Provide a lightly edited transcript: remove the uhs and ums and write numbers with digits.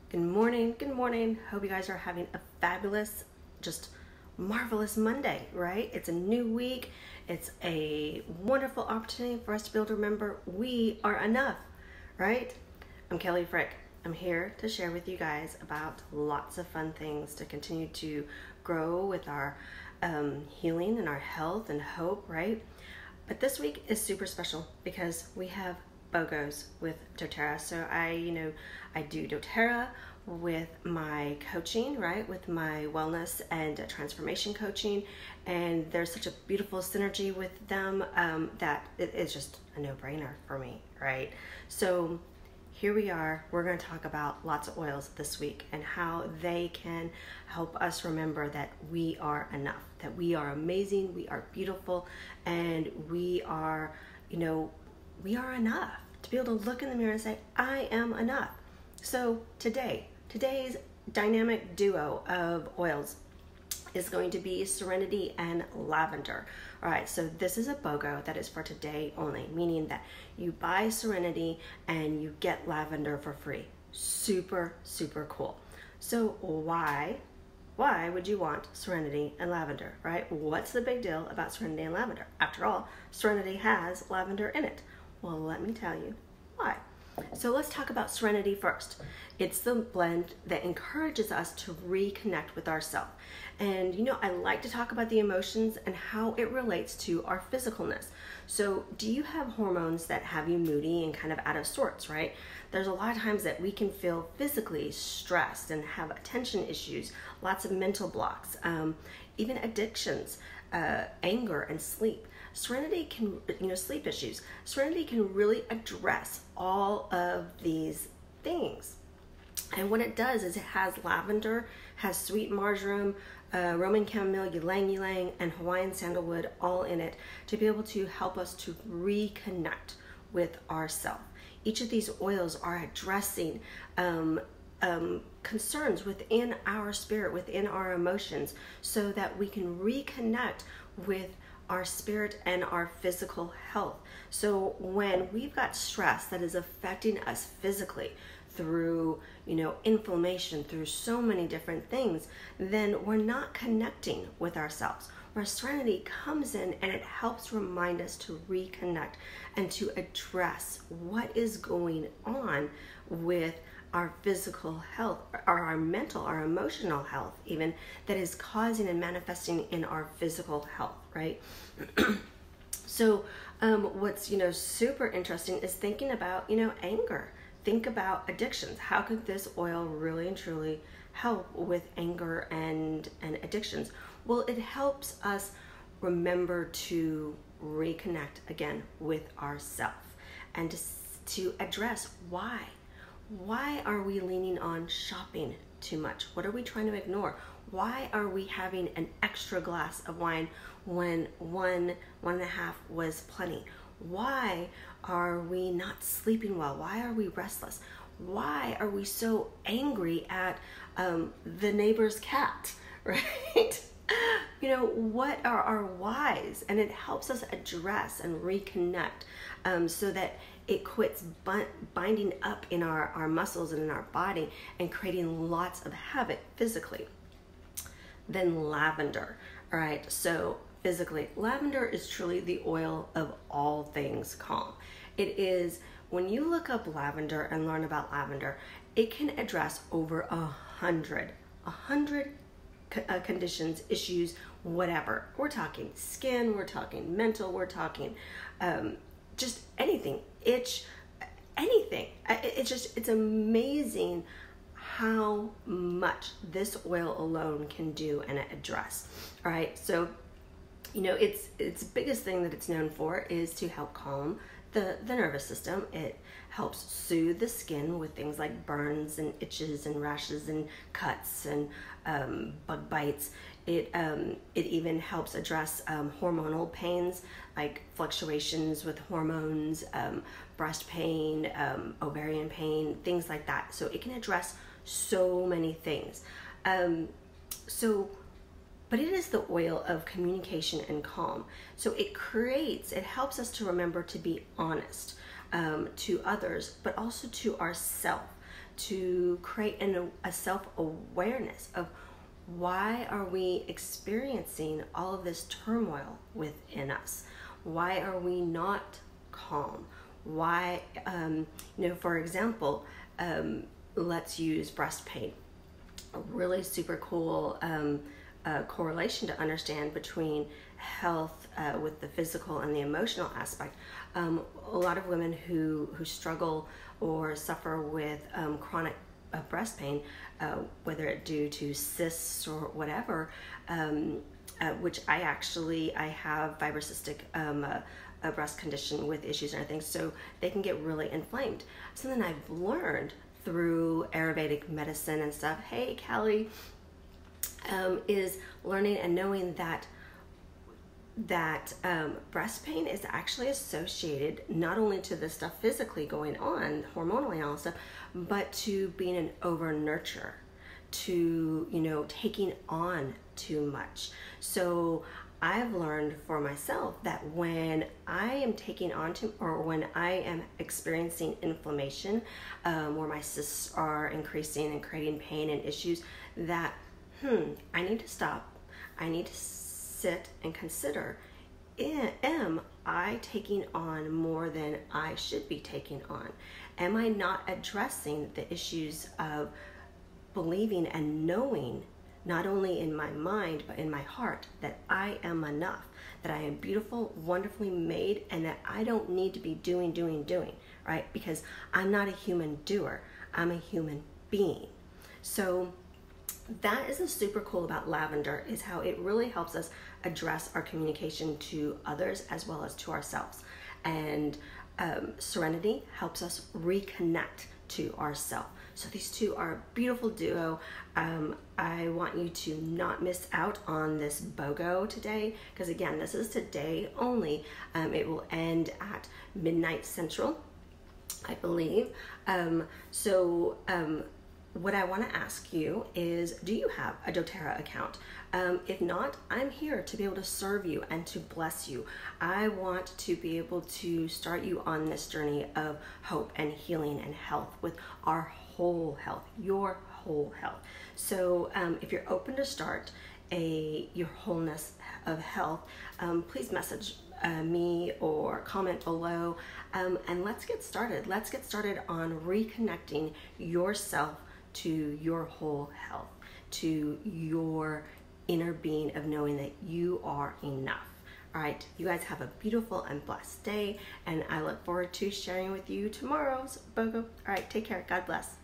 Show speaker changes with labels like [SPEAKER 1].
[SPEAKER 1] Good morning. Good morning. Hope you guys are having a fabulous, just marvelous Monday, right? It's a new week. It's a wonderful opportunity for us to be able to remember we are enough, right? I'm Kelly Frick. I'm here to share with you guys about lots of fun things to continue to grow with our healing and our health and hope, right? But this week is super special because we have BOGOs with doTERRA. So I do doTERRA with my coaching, right? With my wellness and transformation coaching. And there's such a beautiful synergy with them that it is just a no-brainer for me, right? So here we are. We're going to talk about lots of oils this week and how they can help us remember that we are enough, that we are amazing, we are beautiful, and we are enough to be able to look in the mirror and say, I am enough. So today's dynamic duo of oils is going to be Serenity and Lavender. All right, so this is a BOGO that is for today only, meaning that you buy Serenity and you get Lavender for free. Super, super cool. So why would you want Serenity and Lavender, right? What's the big deal about Serenity and Lavender? After all, Serenity has lavender in it. Well, let me tell you why. So let's talk about Serenity first. It's the blend that encourages us to reconnect with ourselves. And I like to talk about the emotions and how it relates to our physicalness. So do you have hormones that have you moody and kind of out of sorts, right? There's a lot of times that we can feel physically stressed and have attention issues, lots of mental blocks, even addictions, anger and sleep. Serenity can, sleep issues. Serenity can really address all of these things. And what it does is it has lavender, has sweet marjoram, Roman chamomile, ylang ylang, and Hawaiian sandalwood all in it to be able to help us to reconnect with ourselves. Each of these oils are addressing concerns within our spirit, within our emotions, so that we can reconnect with our spirit and our physical health. So when we've got stress that is affecting us physically through, inflammation, through so many different things, then we're not connecting with ourselves. Where Serenity comes in and it helps remind us to reconnect and to address what is going on with our physical health, or our mental, our emotional health even, that is causing and manifesting in our physical health, right? So what's super interesting is thinking about anger. Think about addictions. How could this oil really and truly help with anger and addictions? Well, it helps us remember to reconnect again with ourselves and to address why. Why are we leaning on shopping too much? What are we trying to ignore? Why are we having an extra glass of wine when one and a half was plenty? Why are we not sleeping well? Why are we restless? Why are we so angry at the neighbor's cat, right? What are our whys? And it helps us address and reconnect so that it quits binding up in our muscles and in our body and creating lots of havoc physically. Then lavender, all right? So physically, lavender is truly the oil of all things calm. It is, when you look up lavender and learn about lavender, it can address over 100 conditions, issues, whatever. We're talking skin, we're talking mental, we're talking just anything, itch, anything. It's amazing how much this oil alone can do and address. All right, so its biggest thing that it's known for is to help calm the nervous system. It helps soothe the skin with things like burns and itches and rashes and cuts and bug bites. It even helps address hormonal pains like fluctuations with hormones, breast pain, ovarian pain, things like that. So it can address so many things. But it is the oil of communication and calm. So it helps us to remember to be honest to others, but also to ourselves, to create a self-awareness of why are we experiencing all of this turmoil within us? Why are we not calm? Why, for example, let's use breast pain. A really super cool correlation to understand between health with the physical and the emotional aspect. A lot of women who struggle or suffer with chronic breast pain, whether it due to cysts or whatever, which I have fibrocystic a breast condition with issues and everything, so they can get really inflamed. Something I've learned through Ayurvedic medicine and stuff, hey Callie, is learning and knowing that breast pain is actually associated not only to the stuff physically going on, hormonally and all that stuff, but to being an over nurturer, to taking on too much. So I've learned for myself that when I am taking on or when I am experiencing inflammation, where my cysts are increasing and creating pain and issues, that I need to stop. I need to sit and consider, am I taking on more than I should be taking on? Am I not addressing the issues of believing and knowing, not only in my mind, but in my heart, that I am enough, that I am beautiful, wonderfully made, and that I don't need to be doing, right? Because I'm not a human doer, I'm a human being. So that is what's super cool about lavender, is how it really helps us address our communication to others as well as to ourselves. And Serenity helps us reconnect to ourselves. So these two are a beautiful duo. I want you to not miss out on this BOGO today, because again, this is today only. It will end at midnight Central, I believe. What I want to ask you is, do you have a doTERRA account? If not, I'm here to be able to serve you and to bless you. I want to be able to start you on this journey of hope and healing and health with our whole health, your whole health. So if you're open to start your wholeness of health, please message me or comment below, and let's get started. Let's get started on reconnecting yourself to your whole health, to your inner being of knowing that you are enough. All right, you guys have a beautiful and blessed day, and I look forward to sharing with you tomorrow's BOGO. All right, take care. God bless.